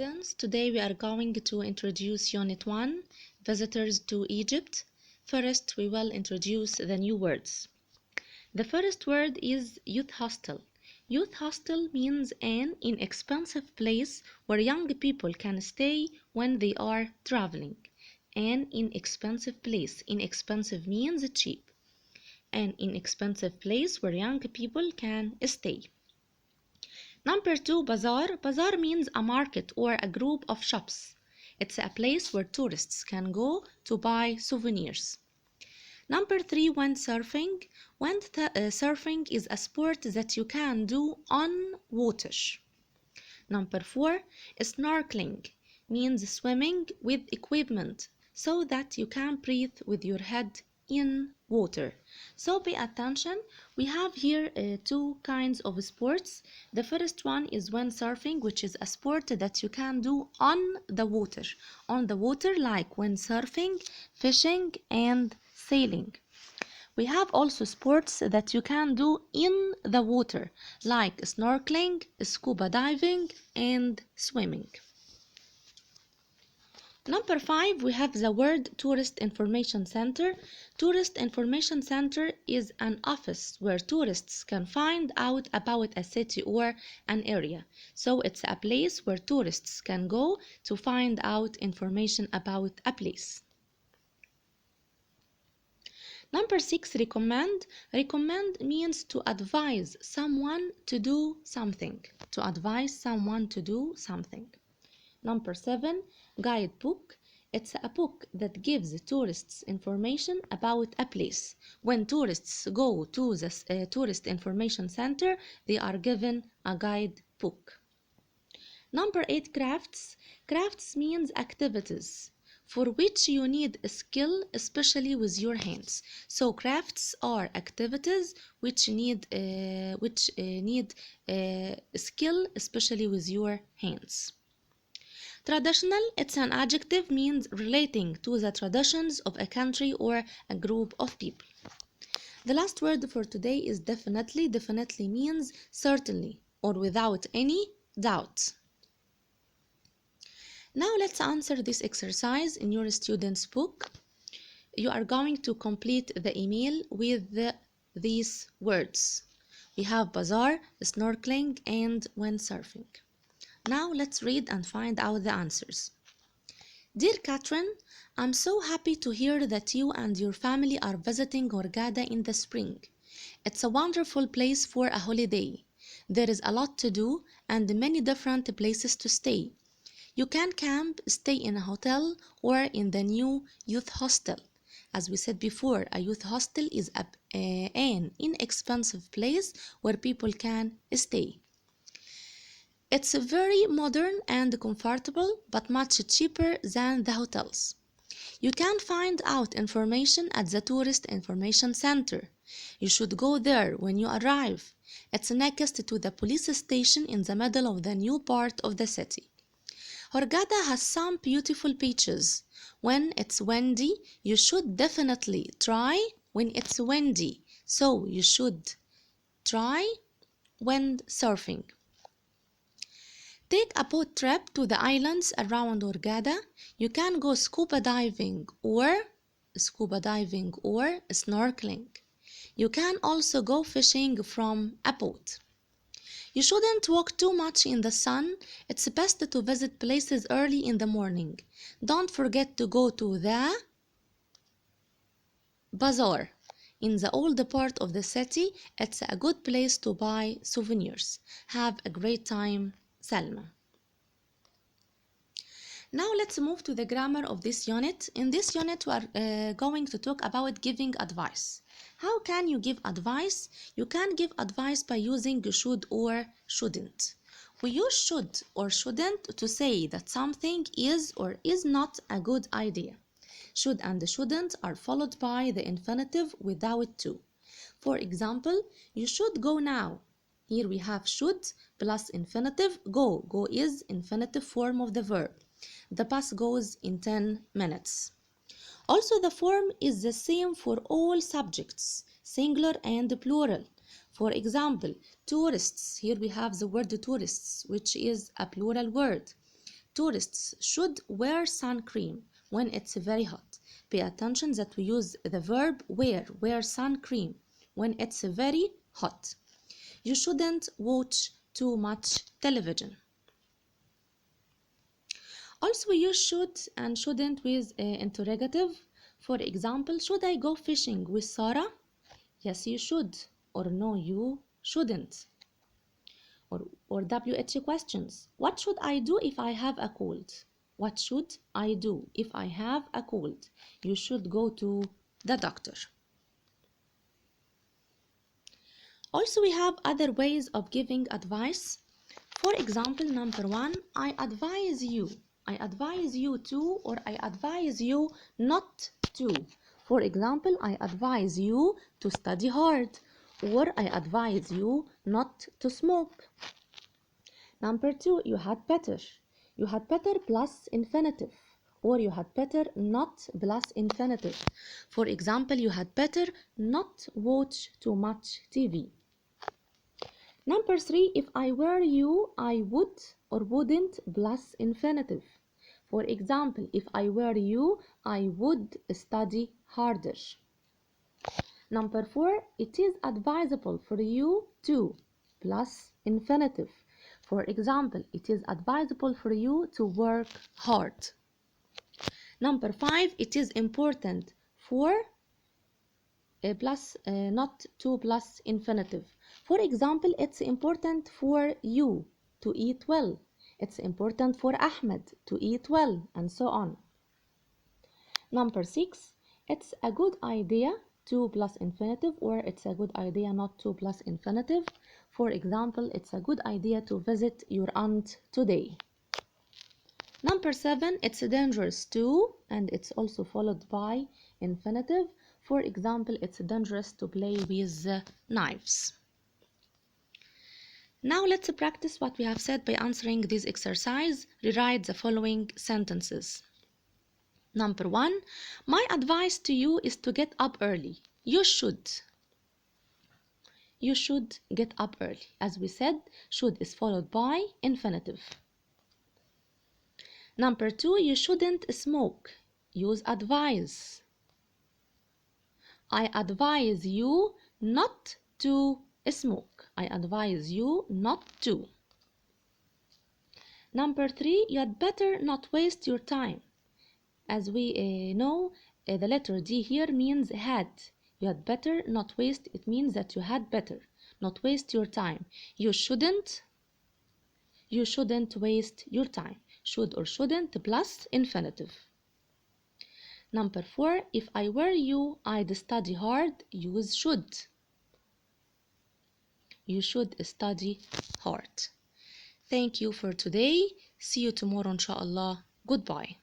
Students, today we are going to introduce Unit 1, Visitors to Egypt. First, we will introduce the new words. The first word is youth hostel. Youth hostel means an inexpensive place where young people can stay when they are traveling. An inexpensive place. Inexpensive means cheap. An inexpensive place where young people can stay. Number 2, bazaar. Bazaar means a market or a group of shops. It's a place where tourists can go to buy souvenirs. Number 3, windsurfing. Surfing is a sport that you can do on water. Number 4, snorkeling means swimming with equipment so that you can breathe with your head in water. So pay attention. We have here two kinds of sports. The first one is windsurfing, which is a sport that you can do on the water. On the water, like windsurfing, fishing, and sailing. We have also sports that you can do in the water, like snorkeling, scuba diving, and swimming. Number 5, we have the word Tourist Information Center. Tourist Information Center is an office where tourists can find out about a city or an area. So it's a place where tourists can go to find out information about a place. Number 6, recommend. Recommend means to advise someone to do something. To advise someone to do something. Number 7, guidebook. It's a book that gives tourists information about a place. When tourists go to the tourist information center, they are given a guidebook. Number 8, crafts. Crafts means activities for which you need a skill, especially with your hands. So crafts are activities which need skill, especially with your hands. Traditional, it's an adjective, means relating to the traditions of a country or a group of people. The last word for today is definitely. Definitely means certainly or without any doubt. Now let's answer this exercise in your student's book. You are going to complete the email with these words. We have bazaar, snorkeling, and windsurfing. Now let's read and find out the answers. Dear Catherine, I'm so happy to hear that you and your family are visiting Hurghada in the spring. It's a wonderful place for a holiday. There is a lot to do and many different places to stay. You can camp, stay in a hotel, or in the new youth hostel. As we said before, a youth hostel is an inexpensive place where people can stay. It's very modern and comfortable, but much cheaper than the hotels. You can find out information at the Tourist Information Center. You should go there when you arrive. It's next to the police station in the middle of the new part of the city. Hurghada has some beautiful beaches. When it's windy, you should definitely try when it's windy. So you should try windsurfing. Take a boat trip to the islands around Hurghada. You can go scuba diving or snorkeling. You can also go fishing from a boat. You shouldn't walk too much in the sun. It's best to visit places early in the morning. Don't forget to go to the bazaar. In the old part of the city, it's a good place to buy souvenirs. Have a great time, Salma. Now let's move to the grammar of this unit. In this unit, we are going to talk about giving advice. How can you give advice? You can give advice by using should or shouldn't. We use should or shouldn't to say that something is or is not a good idea. Should and shouldn't are followed by the infinitive without to. For example, you should go now. Here we have should plus infinitive go. Go is infinitive form of the verb. The bus goes in 10 minutes. Also, the form is the same for all subjects, singular and plural. For example, tourists. Here we have the word tourists, which is a plural word. Tourists should wear sun cream when it's very hot. Pay attention that we use the verb wear sun cream when it's very hot. You shouldn't watch too much television. Also, we use should and shouldn't with interrogative. For example, should I go fishing with Sarah? Yes, you should. Or no, you shouldn't. Or WH questions. What should I do if I have a cold? What should I do if I have a cold? You should go to the doctor. Also, we have other ways of giving advice. For example, number one, I advise you. I advise you to, or I advise you not to. For example, I advise you to study hard, or I advise you not to smoke. Number two, you had better. You had better plus infinitive, or you had better not plus infinitive. For example, you had better not watch too much TV. Number three, if I were you, I would or wouldn't plus infinitive. For example, if I were you, I would study harder. Number four, it is advisable for you to plus infinitive. For example, it is advisable for you to work hard. Number five, it is important for not to plus infinitive. For example, it's important for you to eat well. It's important for Ahmed to eat well, and so on. Number six, it's a good idea to plus infinitive, or it's a good idea not to plus infinitive. For example, it's a good idea to visit your aunt today. Number seven, it's dangerous to, and it's also followed by infinitive. For example, it's dangerous to play with knives. Now let's practice what we have said by answering this exercise. Rewrite the following sentences. Number one, my advice to you is to get up early. You should. You should get up early. As we said, should is followed by infinitive. Number two, you shouldn't smoke. Use advise. I advise you not to smoke. I advise you not to. Number three, you had better not waste your time. As we know, the letter D here means had. You had better not waste, it means that you had better not waste your time. You shouldn't waste your time. Should or shouldn't plus infinitive. Number four, if I were you, I'd study hard. Use should. You should study hard. Thank you for today. See you tomorrow, inshallah. Goodbye.